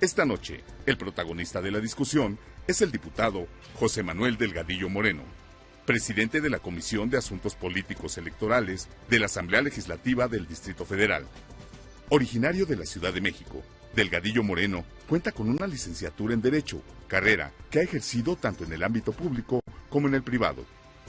Esta noche, el protagonista de la discusión es el diputado José Manuel Delgadillo Moreno, presidente de la Comisión de Asuntos Políticos Electorales de la Asamblea Legislativa del Distrito Federal. Originario de la Ciudad de México, Delgadillo Moreno cuenta con una licenciatura en Derecho, carrera que ha ejercido tanto en el ámbito público como en el privado.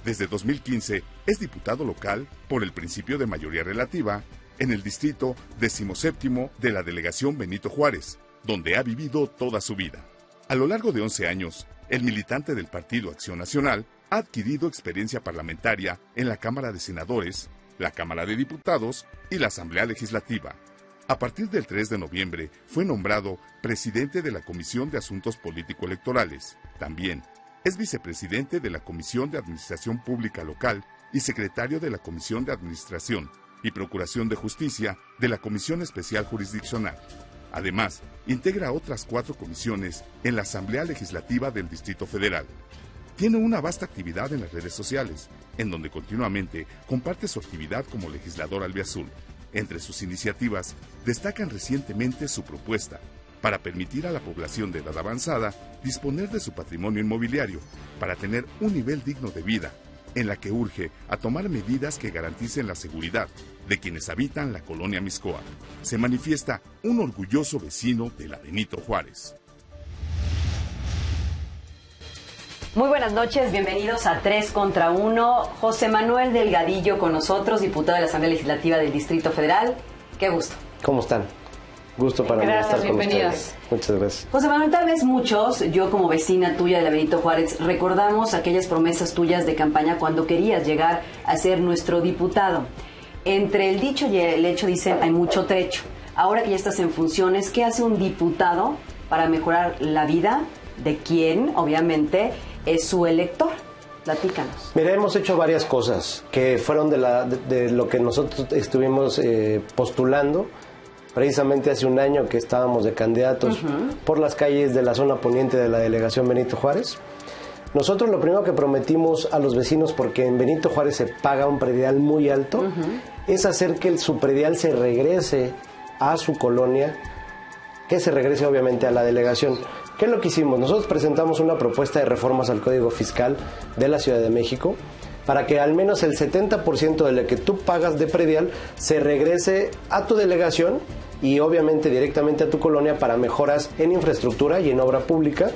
Desde 2015 es diputado local por el principio de mayoría relativa en el distrito 17º de la delegación Benito Juárez, donde ha vivido toda su vida. A lo largo de 11 años, el militante del Partido Acción Nacional ha adquirido experiencia parlamentaria en la Cámara de Senadores, la Cámara de Diputados y la Asamblea Legislativa. A partir del 3 de noviembre fue nombrado presidente de la Comisión de Asuntos Político-Electorales. También es vicepresidente de la Comisión de Administración Pública Local y secretario de la Comisión de Administración y Procuración de Justicia de la Comisión Especial Jurisdiccional. Además, integra otras 4 comisiones en la Asamblea Legislativa del Distrito Federal. Tiene una vasta actividad en las redes sociales, en donde continuamente comparte su actividad como legislador albiazul. Entre sus iniciativas, destacan recientemente su propuesta para permitir a la población de edad avanzada disponer de su patrimonio inmobiliario para tener un nivel digno de vida, en la que urge a tomar medidas que garanticen la seguridad de quienes habitan la colonia Mixcoac. Se manifiesta un orgulloso vecino de la Benito Juárez. Muy buenas noches, bienvenidos a 3 contra 1. José Manuel Delgadillo con nosotros, diputado de la Asamblea Legislativa del Distrito Federal. Qué gusto. ¿Cómo están? Gusto para mí estar con ustedes. Muchas gracias. José Manuel, tal vez muchos, yo como vecina tuya de la Benito Juárez, recordamos aquellas promesas tuyas de campaña cuando querías llegar a ser nuestro diputado. Entre el dicho y el hecho, dicen, hay mucho trecho. Ahora que ya estás en funciones, ¿qué hace un diputado para mejorar la vida de quien, obviamente, es su elector? Platícanos. Mira, hemos hecho varias cosas que fueron de lo que nosotros estuvimos postulando. Precisamente hace un año que estábamos de candidatos por las calles de la zona poniente de la delegación Benito Juárez. Nosotros lo primero que prometimos a los vecinos, porque en Benito Juárez se paga un predial muy alto, es hacer que su predial se regrese a su colonia, que se regrese obviamente a la delegación. ¿Qué es lo que hicimos? Nosotros presentamos una propuesta de reformas al Código Fiscal de la Ciudad de México para que al menos el 70% de lo que tú pagas de predial se regrese a tu delegación y obviamente directamente a tu colonia para mejoras en infraestructura y en obra pública,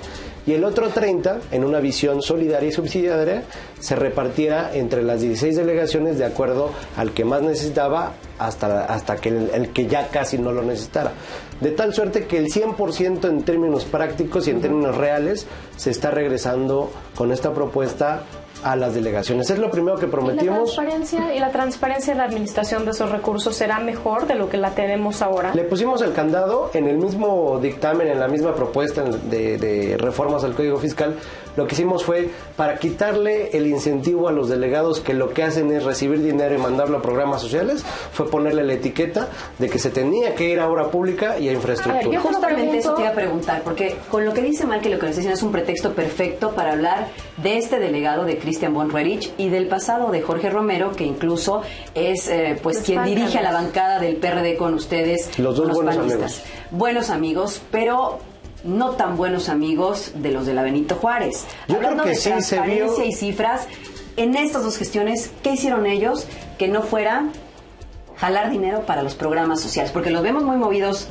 y el otro 30% en una visión solidaria y subsidiaria se repartiera entre las 16 delegaciones de acuerdo al que más necesitaba hasta que el que ya casi no lo necesitara. De tal suerte que el 100% en términos prácticos y en términos reales se está regresando con esta propuesta a las delegaciones. Es lo primero que prometimos. ¿Y la transparencia en la administración de esos recursos será mejor de lo que la tenemos ahora? Le pusimos el candado en el mismo dictamen, en la misma propuesta de reformas al Código Fiscal. Lo que hicimos fue, para quitarle el incentivo a los delegados que lo que hacen es recibir dinero y mandarlo a programas sociales, fue ponerle la etiqueta de que se tenía que ir a obra pública y a infraestructura. Yo justamente eso te iba a preguntar, porque con lo que dice Mal, que lo que nos dicen es un pretexto perfecto para hablar de este delegado de Cristian von Roerich y del pasado de Jorge Romero, que incluso es quien dirige a la bancada del PRD con ustedes, los dos buenos panistas. amigos. Buenos amigos, pero no tan buenos amigos de los de la Benito Juárez. Yo Hablando creo que de sí transparencia se vio. y cifras, en estas dos gestiones, ¿qué hicieron ellos que no fuera jalar dinero para los programas sociales? Porque los vemos muy movidos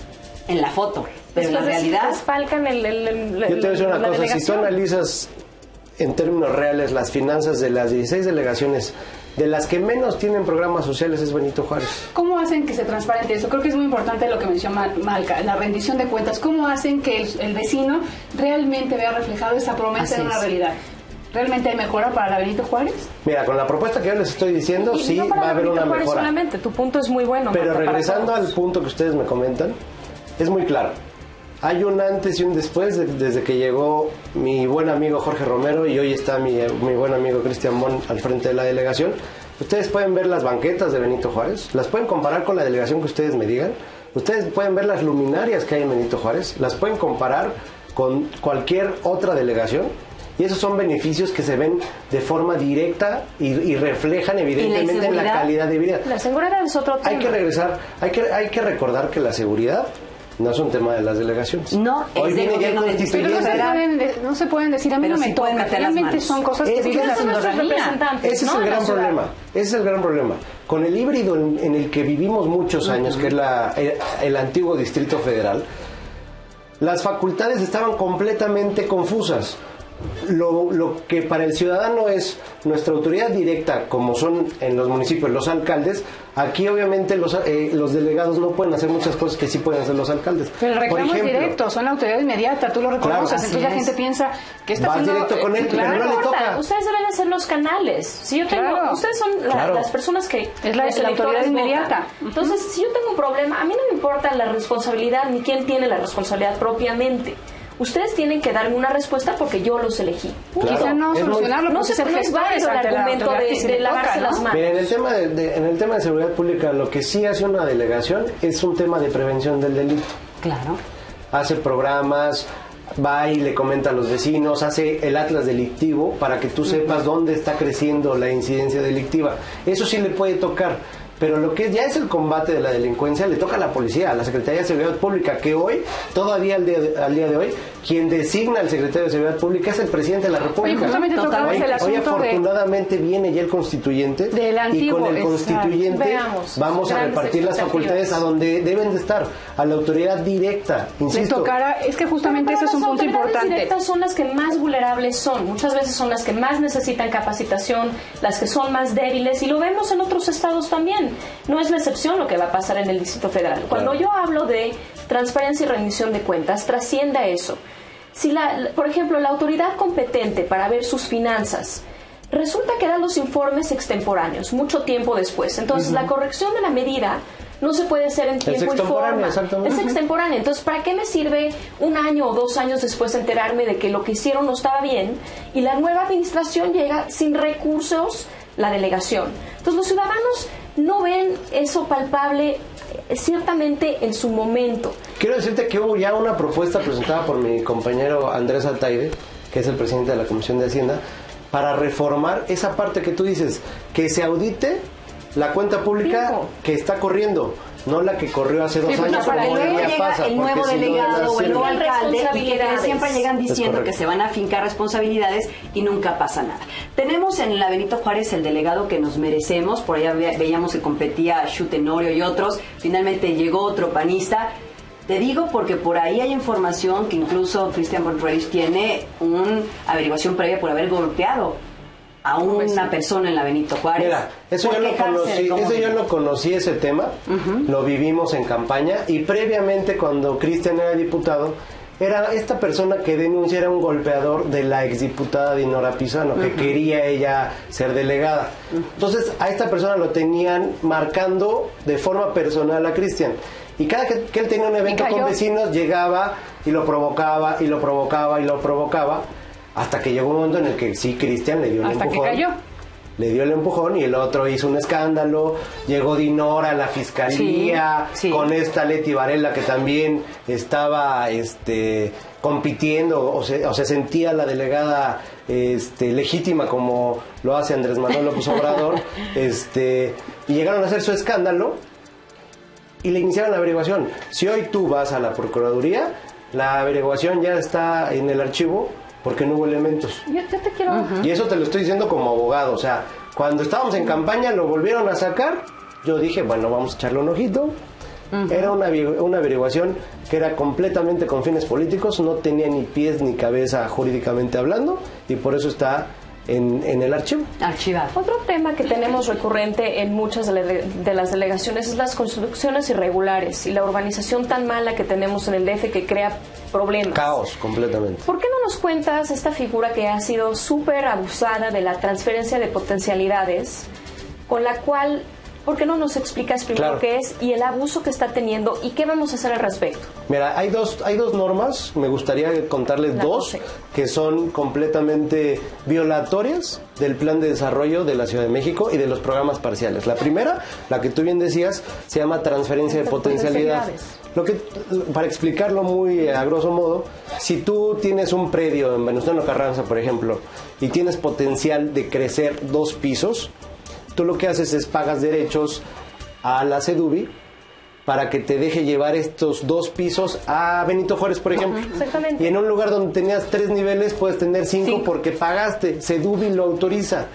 en la foto, pero en la realidad... Desfalcan Yo te voy a decir una cosa, si tú analizas en términos reales las finanzas de las 16 delegaciones, de las que menos tienen programas sociales es Benito Juárez. ¿Cómo hacen que se transparente eso? Creo que es muy importante lo que menciona Malca, la rendición de cuentas. ¿Cómo hacen que el vecino realmente vea reflejado esa promesa en una realidad? ¿Realmente hay mejora para la Benito Juárez? Mira, con la propuesta que yo les estoy diciendo, Y sí no para va a haber Benito una Juárez mejora. solamente, tu punto es muy bueno. Pero Marta, regresando para al punto que ustedes me comentan, es muy claro. Hay un antes y un después desde que llegó mi buen amigo Jorge Romero y hoy está mi buen amigo Cristian Mon al frente de la delegación. Ustedes pueden ver las banquetas de Benito Juárez, las pueden comparar con la delegación que ustedes me digan. Ustedes pueden ver las luminarias que hay en Benito Juárez, las pueden comparar con cualquier otra delegación. Y esos son beneficios que se ven de forma directa y reflejan evidentemente en la calidad de vida. La seguridad es otro tema. Hay que regresar, hay que recordar que la seguridad No es un tema de las delegaciones. No, Hoy es del viene ya gobierno del constituyente. Distrito No se pueden decir, a mí Pero no sí me pueden toca. meter las Realmente manos. son cosas que Es que viven la son nuestros ciudadanía. representantes, Ese es ¿no? el En la gran ciudad. problema. Ese es el gran problema. Con el híbrido en el que vivimos muchos años, que es el antiguo Distrito Federal, las facultades estaban completamente confusas. Lo que para el ciudadano es nuestra autoridad directa, como son en los municipios los alcaldes, aquí obviamente los delegados no pueden hacer muchas cosas que sí pueden hacer los alcaldes. Pero el reclamo Por ejemplo, es directo, son la autoridad inmediata, tú lo reconoces, Claro, entonces la así gente es. piensa que está Vas haciendo... directo con él, pero claro, no le importa, toca. ustedes deben hacer los canales. Si yo tengo, Claro. ustedes son Claro. las personas que Es la los autoridad electores inmediata. votan. Entonces, si yo tengo un problema, a mí no me importa la responsabilidad ni quién tiene la responsabilidad propiamente. Ustedes tienen que darme una respuesta porque yo los elegí. Claro. Quizá no Es muy- solucionarlo, No porque se es el no es gestor válido el ante la argumento autoridad que sí de le lavarse toca, ¿no? las manos. Mira, en el tema de seguridad pública, lo que sí hace una delegación es un tema de prevención del delito. Claro. Hace programas, va y le comenta a los vecinos, hace el atlas delictivo para que tú sepas dónde está creciendo la incidencia delictiva. Eso sí le puede tocar. Pero lo que ya es el combate de la delincuencia le toca a la policía, a la Secretaría de Seguridad Pública, que hoy, todavía al día de hoy, quien designa al secretario de Seguridad Pública es el presidente de la República. Oye, justamente tocabas el Hoy asunto afortunadamente viene ya el constituyente del y antiguo, con el exacto. constituyente Veamos, vamos a grandes repartir las expectativas. facultades a donde deben de estar, a la autoridad directa, Le insisto. tocará, es que justamente Pero ese es un las punto autoridades importante. directas son las que más vulnerables son. Muchas veces son las que más necesitan capacitación, las que son más débiles, y lo vemos en otros estados también. No es la excepción lo que va a pasar en el Distrito Federal. Cuando yo hablo de transparencia y rendición de cuentas, trasciende a eso. Si por ejemplo, la autoridad competente para ver sus finanzas resulta que da los informes extemporáneos mucho tiempo después, entonces la corrección de la medida no se puede hacer en tiempo y extemporánea, forma. exactamente. Es extemporánea. Entonces, ¿para qué me sirve un año o 2 años después enterarme de que lo que hicieron no estaba bien y la nueva administración llega sin recursos, la delegación? Entonces, los ciudadanos no ven eso palpable ciertamente en su momento. Quiero decirte que hubo ya una propuesta presentada por mi compañero Andrés Altaire, que es el presidente de la Comisión de Hacienda, para reformar esa parte que tú dices, que se audite la cuenta pública Fijo. que está corriendo, no la que corrió hace 2 Sí, pues, años. para como que hoy Luego día llega pasa, el porque nuevo si no, delegado no o el nuevo sirve. alcalde y que Responsabilidades. siempre llegan diciendo correcto. que se van a afincar responsabilidades y nunca pasa nada. Tenemos en la Benito Juárez el delegado que nos merecemos, por allá veíamos que competía Shu Tenorio y otros, finalmente llegó otro panista. Te digo porque por ahí hay información que incluso Christian Bonreich tiene una averiguación previa por haber golpeado a una persona en la Benito Juárez. Mira, eso por yo lo quejarse conocí, de cómo eso yo vive. lo conocí ese tema, lo vivimos en campaña y previamente cuando Cristian era diputado, era esta persona que denuncia era un golpeador de la exdiputada Dinora Pizano, que quería ella ser delegada. Entonces a esta persona lo tenían marcando de forma personal a Cristian. Y cada que él tenía un evento cayó. con vecinos, llegaba y lo provocaba, y lo provocaba, y lo provocaba, hasta que llegó un momento en el que sí, Cristian le dio el Hasta que empujón. cayó. Le dio el empujón y el otro hizo un escándalo. Llegó Dinora a la fiscalía Sí, sí. con esta Leti Varela que también estaba compitiendo o se sentía la delegada legítima como lo hace Andrés Manuel López Obrador. Y llegaron a hacer su escándalo y le iniciaron la averiguación. Si hoy tú vas a la Procuraduría, la averiguación ya está en el archivo porque no hubo elementos. Yo te quiero... Y eso te lo estoy diciendo como abogado. O sea, cuando estábamos en campaña lo volvieron a sacar. Yo dije, bueno, vamos a echarle un ojito. Era una averiguación que era completamente con fines políticos. No tenía ni pies ni cabeza jurídicamente hablando. Y por eso está en el archivo. Archivado. Otro tema que tenemos recurrente en muchas de las delegaciones es las construcciones irregulares y la urbanización tan mala que tenemos en el DF que crea problemas. Caos, completamente. ¿Por qué no nos cuentas esta figura que ha sido súper abusada de la transferencia de potencialidades, con la cual, ¿por qué no nos explicas primero Claro. qué es y el abuso que está teniendo y qué vamos a hacer al respecto? Mira, hay dos normas, me gustaría contarles La dos, 12. que son completamente violatorias del plan de desarrollo de la Ciudad de México y de los programas parciales. La primera, la que tú bien decías, se llama transferencia de potencialidad. Para explicarlo muy a grosso modo, si tú tienes un predio en Venustiano Carranza, por ejemplo, y tienes potencial de crecer 2 pisos, tú lo que haces es pagas derechos a la CEDUBI para que te deje llevar estos 2 pisos a Benito Juárez, por ejemplo. Exactamente. Y en un lugar donde tenías 3 niveles puedes tener 5 porque pagaste, Sedubi lo autoriza.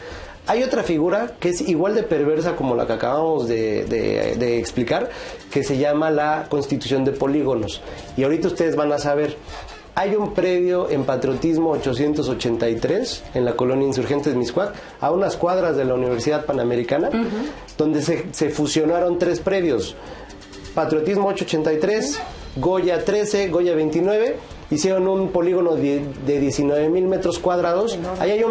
Hay otra figura que es igual de perversa como la que acabamos de explicar, que se llama la Constitución de Polígonos. Y ahorita ustedes van a saber, hay un predio en Patriotismo 883, en la colonia Insurgentes Mixcoac, a unas cuadras de la Universidad Panamericana, donde se fusionaron 3 predios. Patriotismo 883, Goya 13, Goya 29, hicieron un polígono de 19,000 metros cuadrados. Ahí hay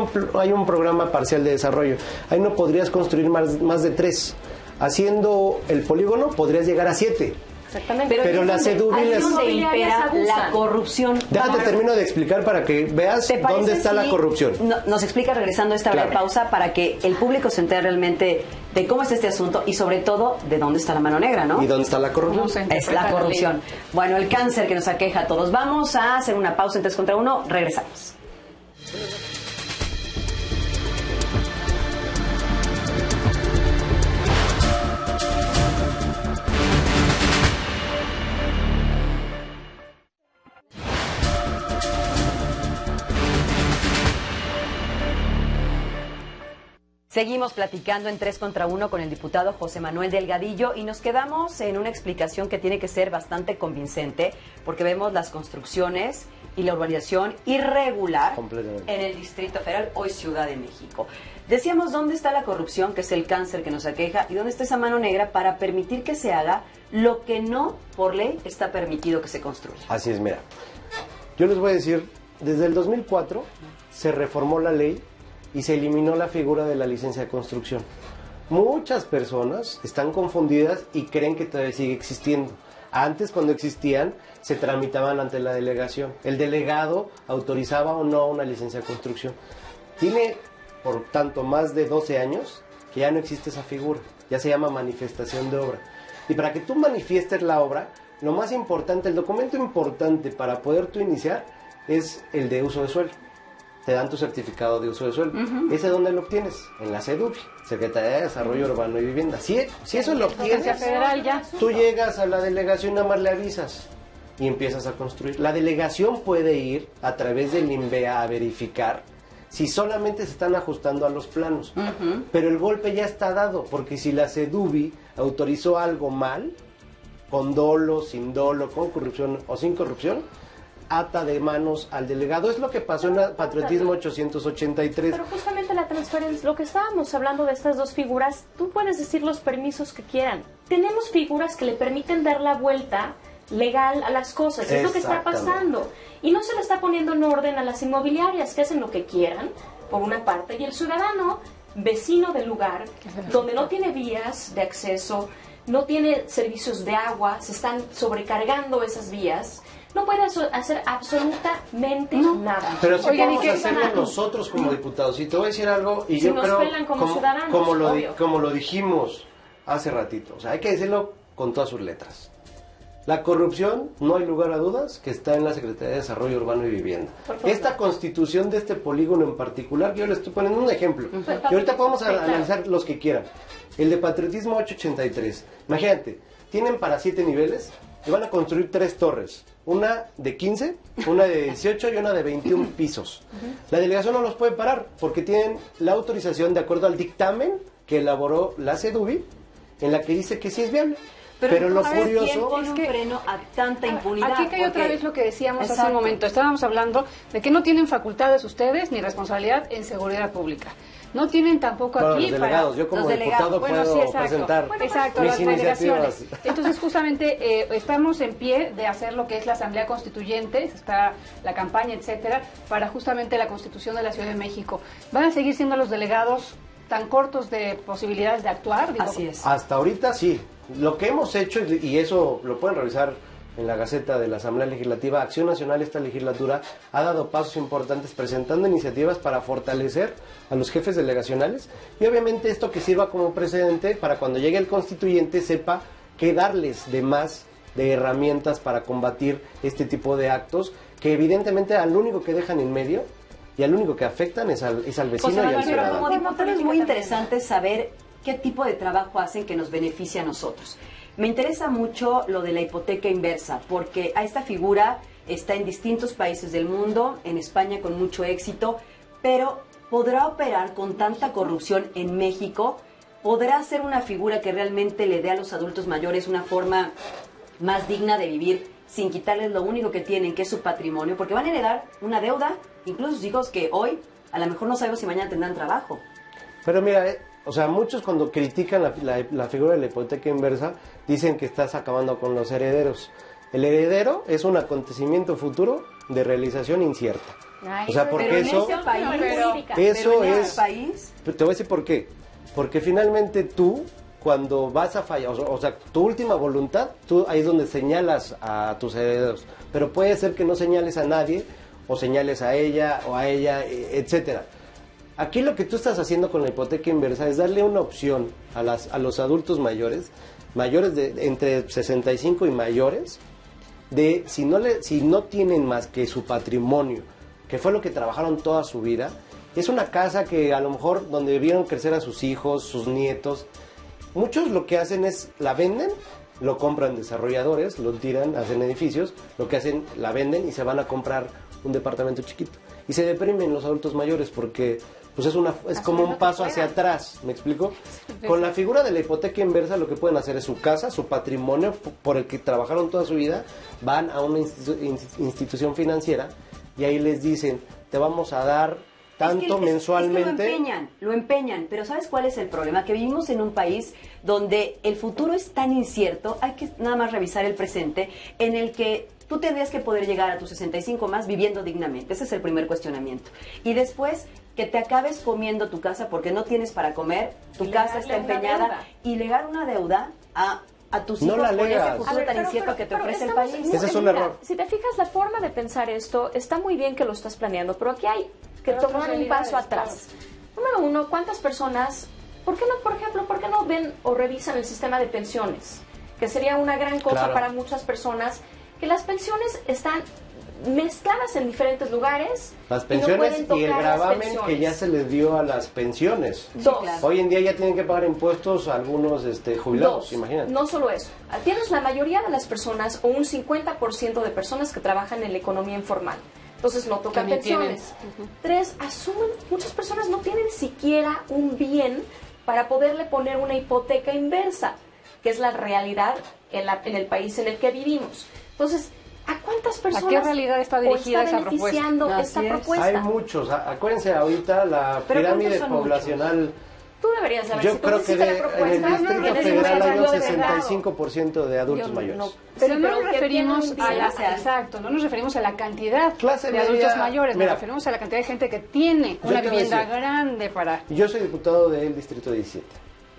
un programa parcial de desarrollo. Ahí no podrías construir más de 3. Haciendo el polígono podrías llegar a 7. Exactamente. Pero la Sedubi ahí es les... donde impera la corrupción. Déjate, termino de explicar para que veas dónde está la corrupción. Nos explica regresando a esta breve pausa para que el público se entere realmente de cómo es este asunto y sobre todo de dónde está la mano negra, ¿no? ¿Y dónde está la corrupción? Es la corrupción. Bueno, el cáncer que nos aqueja a todos. Vamos a hacer una pausa en 3 contra 1. Regresamos. Seguimos platicando en 3 contra 1 con el diputado José Manuel Delgadillo y nos quedamos en una explicación que tiene que ser bastante convincente porque vemos las construcciones y la urbanización irregular en el Distrito Federal, hoy Ciudad de México. Decíamos dónde está la corrupción, que es el cáncer que nos aqueja, y dónde está esa mano negra para permitir que se haga lo que no por ley está permitido que se construya. Así es, mira. Yo les voy a decir, desde el 2004 se reformó la ley y se eliminó la figura de la licencia de construcción. Muchas personas están confundidas y creen que todavía sigue existiendo. Antes, cuando existían, se tramitaban ante la delegación. El delegado autorizaba o no una licencia de construcción. Tiene, por tanto, más de 12 años que ya no existe esa figura. Ya se llama manifestación de obra. Y para que tú manifiestes la obra, lo más importante, el documento importante para poder tú iniciar es el de uso de suelo. Te dan tu certificado de uso de suelo. ¿Ese dónde lo obtienes? En la Sedubi, Secretaría de Desarrollo Urbano y Vivienda. Si eso lo obtienes, tú llegas a la delegación, nada más le avisas y empiezas a construir. La delegación puede ir a través del INVEA a verificar si solamente se están ajustando a los planos. Pero el golpe ya está dado, porque si la Sedubi autorizó algo mal, con dolo, sin dolo, con corrupción o sin corrupción, ata de manos al delegado. Es lo que pasó en el Patriotismo 883. Pero justamente la transparencia, lo que estábamos hablando de estas 2 figuras, tú puedes decir los permisos que quieran. Tenemos figuras que le permiten dar la vuelta legal a las cosas. Es lo que está pasando. Y no se le está poniendo en orden a las inmobiliarias, que hacen lo que quieran, por una parte, y el ciudadano, vecino del lugar, donde no tiene vías de acceso, no tiene servicios de agua, se están sobrecargando esas vías, no puede hacer absolutamente nada. Pero sí podemos hacerlo nosotros como diputados. Y te voy a decir algo, y si yo nos creo, pelan como ciudadanos, como lo dijimos hace ratito, o sea, hay que decirlo con todas sus letras. La corrupción, no hay lugar a dudas, que está en la Secretaría de Desarrollo Urbano y Vivienda. Esta constitución de este polígono en particular, yo le estoy poniendo un ejemplo, y ahorita podemos analizar los que quieran. El de Patriotismo 883, imagínate, tienen para 7 niveles y van a construir 3 torres, una de 15, una de 18 y una de 21 pisos. La delegación no los puede parar porque tienen la autorización de acuerdo al dictamen que elaboró la Sedubi, en la que dice que sí es viable. Pero lo curioso es que freno a tanta impunidad. Aquí que hay otra vez lo que decíamos hace un momento. Estábamos hablando de que no tienen facultades ustedes ni responsabilidad en seguridad pública. No tienen tampoco aquí los delegados. Yo como diputado puedo presentar mis iniciativas. Entonces justamente estamos en pie de hacer lo que es la Asamblea Constituyente, está la campaña, etcétera, para justamente la Constitución de la Ciudad de México. ¿Van a seguir siendo los delegados tan cortos de posibilidades de actuar? Así es. Hasta ahorita sí. Lo que hemos hecho, y eso lo pueden revisar en la Gaceta de la Asamblea Legislativa, Acción Nacional esta legislatura ha dado pasos importantes presentando iniciativas para fortalecer a los jefes delegacionales y obviamente esto que sirva como precedente para cuando llegue el constituyente sepa qué darles de más de herramientas para combatir este tipo de actos que evidentemente al único que dejan en medio y al único que afectan es al vecino y al ciudadano. Como diputado es muy interesante saber qué tipo de trabajo hacen que nos beneficie a nosotros. Me interesa mucho lo de la hipoteca inversa, porque a esta figura está en distintos países del mundo, en España con mucho éxito, pero ¿podrá operar con tanta corrupción en México? ¿Podrá ser una figura que realmente le dé a los adultos mayores una forma más digna de vivir sin quitarles lo único que tienen, que es su patrimonio? Porque van a heredar una deuda, incluso sus hijos que hoy a lo mejor no sabemos si mañana tendrán trabajo. Pero mira, o sea, muchos cuando critican la figura de la hipoteca inversa dicen que estás acabando con los herederos. El heredero es un acontecimiento futuro de realización incierta. Ay, O sea, porque pero en eso, ese país, eso pero en es, ese país, te voy a decir por qué. Porque finalmente tú, cuando vas a fallar, o sea, tu última voluntad, tú ahí es donde señalas a tus herederos. Pero puede ser que no señales a nadie, o señales a ella, etcétera. Aquí lo que tú estás haciendo con la hipoteca inversa es darle una opción a los adultos mayores de entre 65 y mayores, de si no tienen más que su patrimonio, que fue lo que trabajaron toda su vida, es una casa que a lo mejor donde vieron crecer a sus hijos, sus nietos. Muchos lo que hacen es la venden, lo compran desarrolladores, lo tiran, hacen edificios, lo que hacen la venden y se van a comprar un departamento chiquito. Y se deprimen los adultos mayores porque pues es como un paso hacia atrás, ¿me explico? Con la figura de la hipoteca inversa lo que pueden hacer es su casa, su patrimonio por el que trabajaron toda su vida, van a una institución financiera y ahí les dicen, te vamos a dar tanto mensualmente. Es que lo empeñan, pero ¿sabes cuál es el problema? Que vivimos en un país donde el futuro es tan incierto, hay que nada más revisar el presente, en el que tú tendrías que poder llegar a tus 65 más viviendo dignamente. Ese es el primer cuestionamiento. Y después, que te acabes comiendo tu casa porque no tienes para comer, tu casa está empeñada, y legar una deuda a tus hijos con ese futuro tan incierto que te ofrece el país. Ese es un error. Si te fijas, la forma de pensar esto está muy bien que lo estás planeando, pero aquí hay que tomar un paso atrás. Número uno, ¿cuántas personas, por qué no ven o revisan el sistema de pensiones? Que sería una gran cosa para muchas personas, que las pensiones están mezcladas en diferentes lugares. Las pensiones y el gravamen que ya se les dio a las pensiones. Hoy en día ya tienen que pagar impuestos a algunos jubilados, imagínate. No solo eso, tienes la mayoría de las personas o un 50% de personas que trabajan en la economía informal. Entonces no tocan pensiones. Tres, muchas personas no tienen siquiera un bien para poderle poner una hipoteca inversa, que es la realidad en el país en el que vivimos. Entonces, ¿a cuántas personas ¿a qué realidad está dirigida esa beneficiando esta propuesta? Hay muchos. Acuérdense, ahorita la pirámide poblacional. Tú deberías saber. Yo creo que en el Distrito Federal hay un 65% de adultos mayores. Pero no nos referimos no nos referimos a la cantidad de adultos mayores, nos referimos a la cantidad de gente que tiene una vivienda grande para... Yo soy diputado del Distrito 17.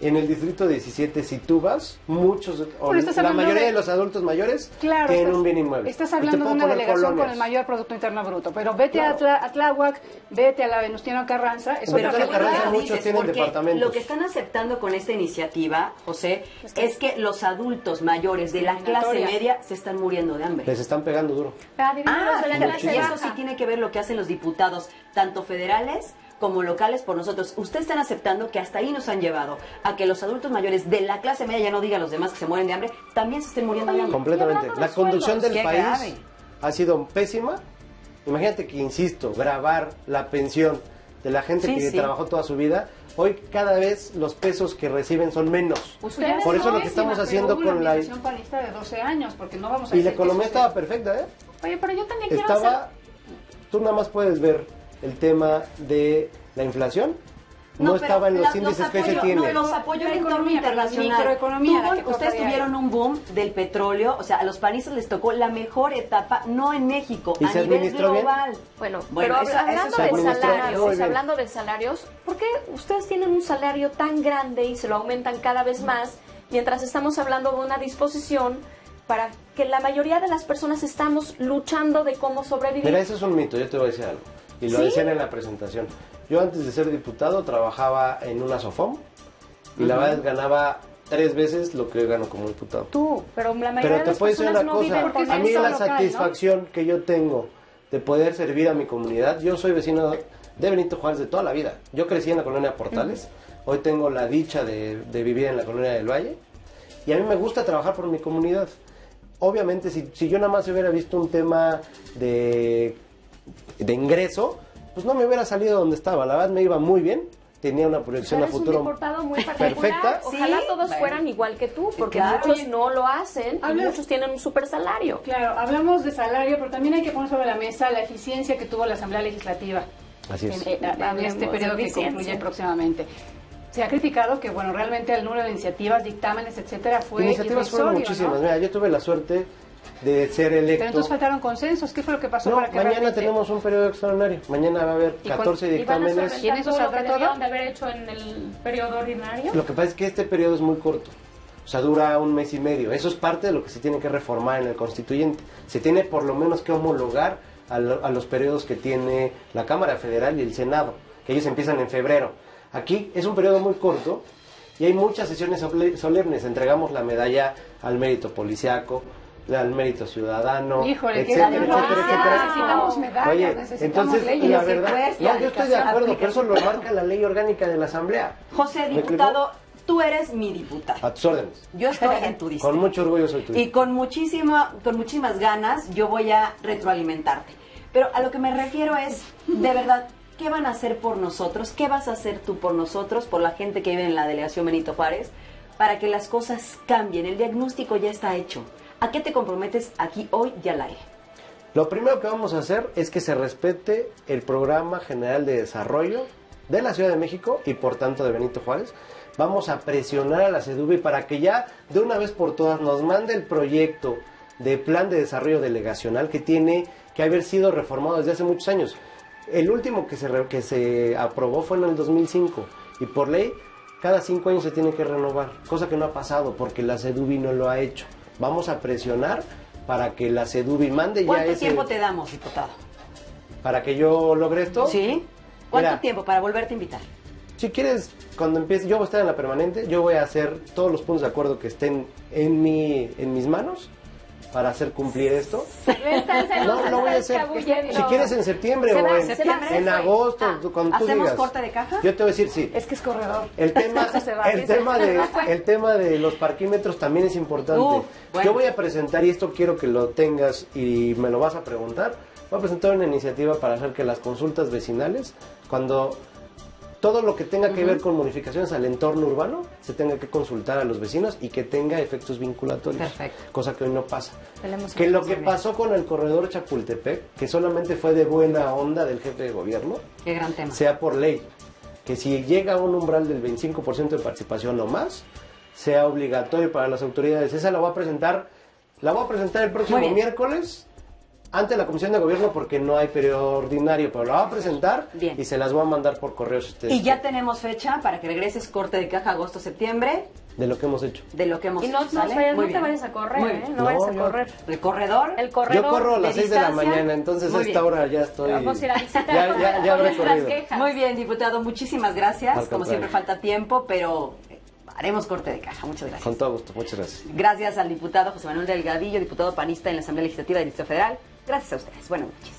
En el Distrito 17, si tú vas, la mayoría de los adultos mayores tienen un bien inmueble. Estás hablando de una delegación con el mayor Producto Interno Bruto, pero vete a Tláhuac, vete a la Venustiano Carranza. Venustiano Carranza muchos tienen departamentos. Lo que están aceptando con esta iniciativa, José, es que los adultos mayores de la clase media se están muriendo de hambre. Les están pegando duro. Y eso sí tiene que ver lo que hacen los diputados, tanto federales como locales por nosotros. Ustedes están aceptando que hasta ahí nos han llevado a que los adultos mayores de la clase media, ya no diga los demás que se mueren de hambre, también se estén muriendo de hambre. Completamente. La conducción del país ha sido pésima. Imagínate que, insisto, grabar la pensión de la gente que trabajó toda su vida. Hoy cada vez los pesos que reciben son menos. Por eso lo que estamos haciendo con la administración panista de 12 años, porque no vamos a y la economía estaba perfecta, ¿eh? Oye, pero yo también quiero hacer... Tú nada más puedes ver el tema de la inflación. No estaba en los índices que se tiene. No, los apoyó el entorno internacional. Ustedes tuvieron un boom del petróleo, o sea, a los panistas les tocó la mejor etapa, no en México, a nivel global. Bueno, pero hablando de salarios, ¿por qué ustedes tienen un salario tan grande y se lo aumentan cada vez más, mientras estamos hablando de una disposición para que la mayoría de las personas estamos luchando de cómo sobrevivir? Mira, eso es un mito, yo te voy a decir algo. Y lo decían en la presentación. Yo antes de ser diputado trabajaba en una SOFOM y la verdad ganaba 3 veces lo que gano como diputado. Pero la mayoría de las personas no viven por a mí la satisfacción que yo tengo de poder servir a mi comunidad. Yo soy vecino de Benito Juárez de toda la vida. Yo crecí en la colonia Portales. Hoy tengo la dicha de vivir en la colonia del Valle. y a mí me gusta trabajar por mi comunidad. Obviamente, si yo nada más hubiera visto un tema de ingreso, pues no me hubiera salido donde estaba. La verdad me iba muy bien, tenía una proyección a futuro un diputado muy particular. perfecta. Ojalá Sí, todos bueno. fueran igual que tú, porque Claro. muchos no lo hacen y Habla- muchos tienen un super salario. Claro, hablamos de salario, pero también hay que poner sobre la mesa la eficiencia que tuvo la Asamblea Legislativa Así es. en Hablemos este de periodo que eficiencia. concluye próximamente. Se ha criticado que, bueno, realmente el número de iniciativas, dictámenes, etcétera, fue Iniciativas fueron irrisorio, muchísimas. ¿no? Mira, yo tuve la suerte de ser electo. Pero entonces faltaron consensos. ¿Qué fue lo que pasó No, para que mañana realmente- tenemos un periodo extraordinario. Mañana va a haber ¿Y cuál- 14 ¿Y van a dictámenes. ¿Y en solventar eso todo lo que saldrá todo? debieron de haber hecho en el periodo ordinario? Lo que pasa es que este periodo es muy corto. O sea, dura un mes y medio. Eso es parte de lo que se tiene que reformar en el constituyente. Se tiene por lo menos que homologar a los periodos que tiene la Cámara Federal y el Senado, que ellos empiezan en febrero. Aquí es un periodo muy corto y hay muchas sesiones solemnes. Entregamos la medalla al mérito policiaco, al mérito ciudadano, Híjole, qué etcétera, gran etcétera, noticia. etcétera. Necesitamos medallas, Oye, necesitamos entonces, leyes. la verdad, secuestro, no, yo estoy de acuerdo, pero eso aplicación. lo marca la ley orgánica de la Asamblea. José, ¿Me explico? diputado, tú eres mi diputado. A tus órdenes. Yo estoy en tu distrito. Con mucho orgullo soy tuyo. Y con muchísimas ganas yo voy a retroalimentarte. Pero a lo que me refiero es, de verdad, ¿qué van a hacer por nosotros? ¿Qué vas a hacer tú por nosotros, por la gente que vive en la delegación Benito Juárez, para que las cosas cambien? El diagnóstico ya está hecho. ¿A qué te comprometes aquí hoy y al aire? Lo primero que vamos a hacer es que se respete el Programa General de Desarrollo de la Ciudad de México y por tanto de Benito Juárez. Vamos a presionar a la CEDUBI para que ya de una vez por todas nos mande el proyecto de plan de desarrollo delegacional que tiene que haber sido reformado desde hace muchos años. El último que se aprobó fue en el 2005 y por ley cada 5 años se tiene que renovar, cosa que no ha pasado porque la CEDUBI no lo ha hecho. Vamos a presionar para que la CEDUBI mande ya ¿Cuánto ese... tiempo te damos, diputado? ¿Para que yo logre esto? ¿Sí? ¿Cuánto Mira, tiempo para volverte a invitar? Si quieres, cuando empiece, yo voy a estar en la permanente, yo voy a hacer todos los puntos de acuerdo que estén en mis manos para hacer cumplir esto. No, lo voy a hacer. Si quieres en septiembre Se o va, en, septiembre, en eso. agosto, cuando tú ¿Hacemos digas. corte de caja? Yo te voy a decir sí. Es que es corredor. El tema, Se va, el, dice. tema de, el tema de los parquímetros también es importante. Bueno. Yo voy a presentar, y esto quiero que lo tengas y me lo vas a preguntar, voy a presentar una iniciativa para hacer que las consultas vecinales, cuando todo lo que tenga que ver con modificaciones al entorno urbano, se tenga que consultar a los vecinos y que tenga efectos vinculatorios. Perfecto. Cosa que hoy no pasa. Tenemos Que lo que pasó con el corredor Chapultepec, que solamente fue de buena onda del jefe de gobierno, Qué gran tema. sea por ley, que si llega a un umbral del 25% de participación o más, sea obligatorio para las autoridades. Esa la voy a presentar el próximo Muy bien. miércoles ante la Comisión de Gobierno porque no hay periodo ordinario, pero la voy a presentar Bien. y se las voy a mandar por correo si ustedes Y ya quieren, tenemos fecha para que regreses corte de caja agosto-septiembre de lo que hemos hecho. de lo que hemos Y no, hecho. ¿sale? no Muy te bien. vayas a correr, Muy ¿eh? bien. No vayas a yo- correr. El corredor. El corredor. Yo corro a las de 6 de la distancia. mañana, entonces a Muy esta bien. hora ya estoy... Vamos a ir a visitar ya con habré nuestras corrido. quejas. Muy bien, diputado, muchísimas gracias. Al Como contrario. siempre falta tiempo, pero haremos corte de caja. Muchas gracias. Con todo gusto, muchas gracias. Gracias al diputado José Manuel Delgadillo, diputado panista en la Asamblea Legislativa del Distrito Federal. Gracias a ustedes. Buenas noches.